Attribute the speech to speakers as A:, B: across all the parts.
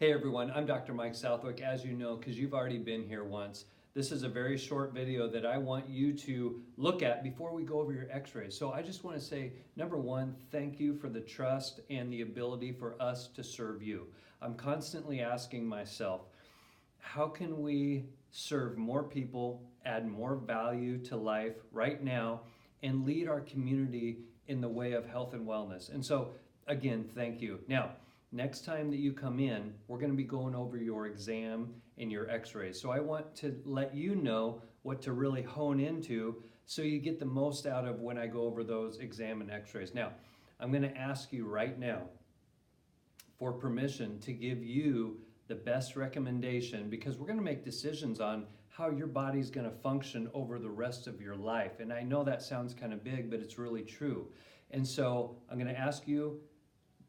A: Hey everyone, I'm Dr. Mike Southwick, as you know, because you've already been here once. This is a very short video that I want you to look at before we go over your x-rays. So I just want to say, number one, thank you for the trust and the ability for us to serve you. I'm constantly asking myself, how can we serve more people, add more value to life right now, and lead our community in the way of health and wellness? And so, again, thank you. Now, next time that you come in, we're going to be going over your exam and your x-rays. So I want to let you know what to really hone into so you get the most out of when I go over those exam and x-rays. Now, I'm going to ask you right now for permission to give you the best recommendation, because we're going to make decisions on how your body's going to function over the rest of your life. And I know that sounds kind of big, but it's really true. And so I'm going to ask you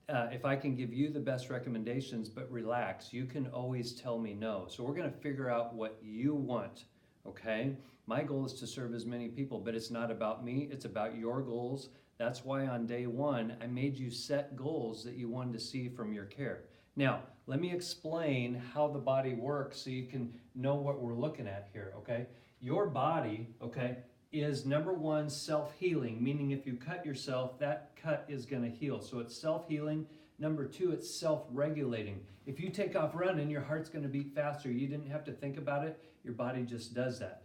A: if I can give you the best recommendations, but relax, you can always tell me no. So we're going to figure out what you want, okay? My goal is to serve as many people, but it's not about me, it's about your goals. That's why on day one, I made you set goals that you wanted to see from your care. Now, let me explain how the body works so you can know what we're looking at here, okay? Your body, okay, is number one, self-healing, meaning if you cut yourself, that cut is going to heal. So it's self-healing. Number two, it's self-regulating. If you take off running, your heart's going to beat faster. You didn't have to think about it. Your body just does that.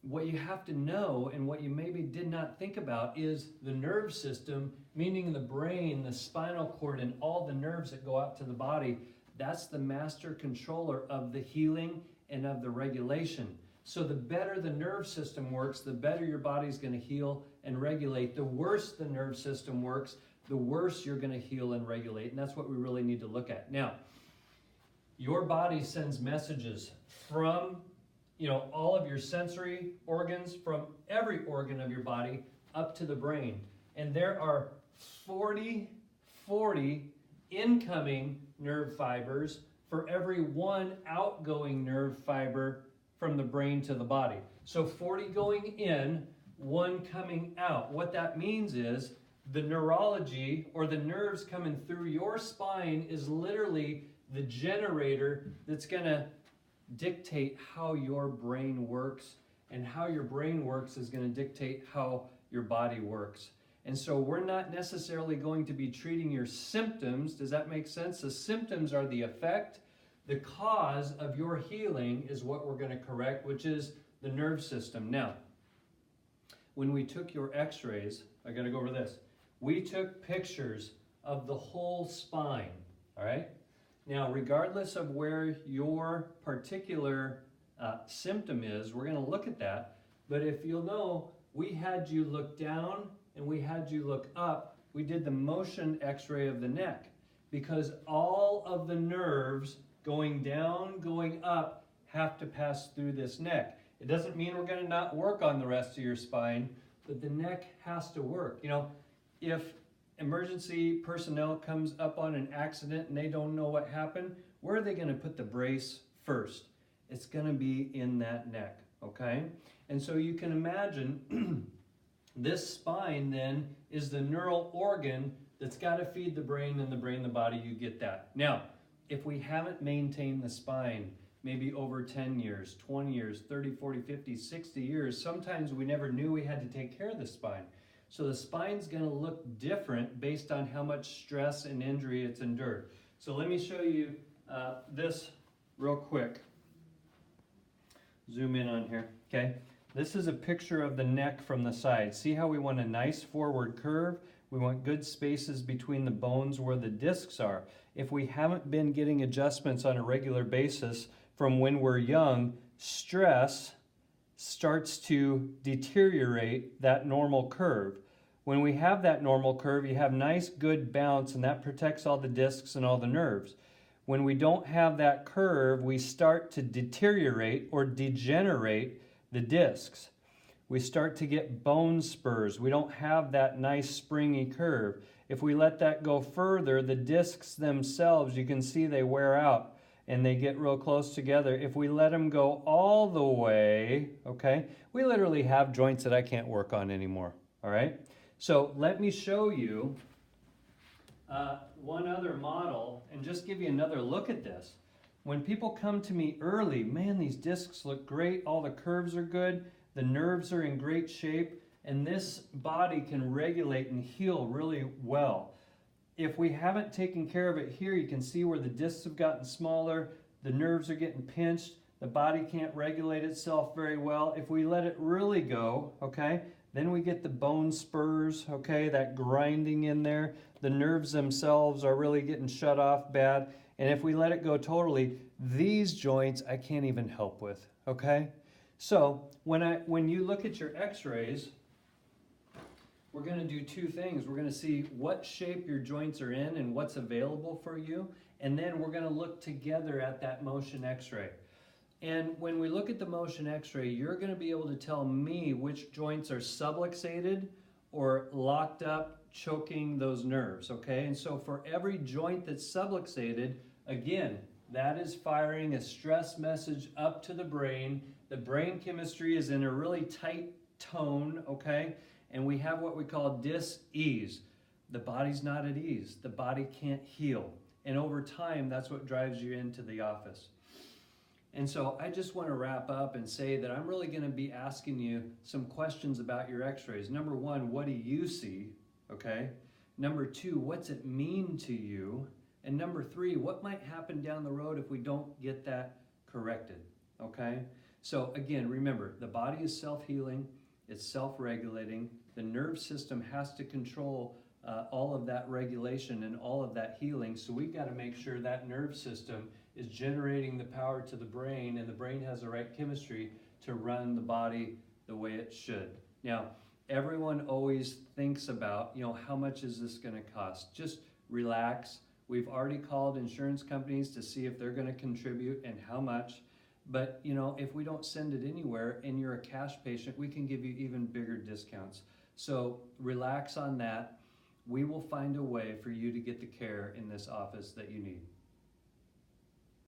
A: What you have to know, and what you maybe did not think about, is the nerve system, meaning the brain, the spinal cord, and all the nerves that go out to the body. That's the master controller of the healing and of the regulation. So the better the nerve system works, the better your body's going to heal and regulate. The worse the nerve system works, the worse you're going to heal and regulate. And that's what we really need to look at. Now, your body sends messages from, all of your sensory organs, from every organ of your body up to the brain. And there are 40 incoming nerve fibers for every one outgoing nerve fiber from the brain to the body. So 40 going in, 1 coming out. What that means is the neurology, or the nerves coming through your spine, is literally the generator that's going to dictate how your brain works, and how your brain works is going to dictate how your body works. And so we're not necessarily going to be treating your symptoms. Does that make sense? The symptoms are the effect. The cause of your healing is what we're going to correct, which is the nerve system. Now, when we took your x-rays, I got to go over this. We took pictures of the whole spine, all right? Now, regardless of where your particular symptom is, we're going to look at that. But if you'll know, we had you look down and we had you look up. We did the motion x-ray of the neck, because all of the nerves going down, going up, have to pass through this neck. It doesn't mean we're going to not work on the rest of your spine, but the neck has to work. If emergency personnel comes up on an accident and they don't know what happened, where are they going to put the brace first? It's going to be in that neck, okay? And so you can imagine this spine then is the neural organ that's got to feed the brain, and the brain, the body, you get that. Now, if we haven't maintained the spine, maybe over 10 years, 20 years, 30, 40, 50, 60 years, sometimes we never knew we had to take care of the spine. So the spine's going to look different based on how much stress and injury it's endured. So let me show you this real quick. Zoom in on here, okay? This is a picture of the neck from the side. See how we want a nice forward curve? We want good spaces between the bones where the discs are. If we haven't been getting adjustments on a regular basis from when we're young, stress starts to deteriorate that normal curve. When we have that normal curve, you have nice, good bounce, and that protects all the discs and all the nerves. When we don't have that curve, we start to deteriorate or degenerate the discs. We start to get bone spurs. We don't have that nice springy curve. If we let that go further, the discs themselves, you can see they wear out and they get real close together. If we let them go all the way, okay, we literally have joints that I can't work on anymore, all right? So let me show you One other model, and just give you another look at this. When people come to me early, man, these discs look great, all the curves are good, the nerves are in great shape, and this body can regulate and heal really well. If we haven't taken care of it here, you can see where the discs have gotten smaller, the nerves are getting pinched, the body can't regulate itself very well. If we let it really go, okay, then we get the bone spurs, okay, that grinding in there. The nerves themselves are really getting shut off bad. And if we let it go totally, these joints I can't even help with, okay? So when you look at your x-rays, we're going to do two things. We're going to see what shape your joints are in and what's available for you. And then we're going to look together at that motion x-ray. And when we look at the motion x-ray, you're going to be able to tell me which joints are subluxated or locked up, choking those nerves, okay? And so for every joint that's subluxated, again, that is firing a stress message up to the brain. The brain chemistry is in a really tight tone, okay? And we have what we call dis-ease. The body's not at ease. The body can't heal. And over time, that's what drives you into the office. And so I just want to wrap up and say that I'm really going to be asking you some questions about your x-rays. Number one, what do you see? Okay. Number two, what's it mean to you? And number three, what might happen down the road if we don't get that corrected? Okay. So again, remember, the body is self-healing. It's self-regulating. The nerve system has to control all of that regulation and all of that healing. So we've got to make sure that nerve system is generating the power to the brain, and the brain has the right chemistry to run the body the way it should. Now, everyone always thinks about, how much is this going to cost? Just relax. We've already called insurance companies to see if they're going to contribute and how much. But, if we don't send it anywhere and you're a cash patient, we can give you even bigger discounts. So relax on that. We will find a way for you to get the care in this office that you need.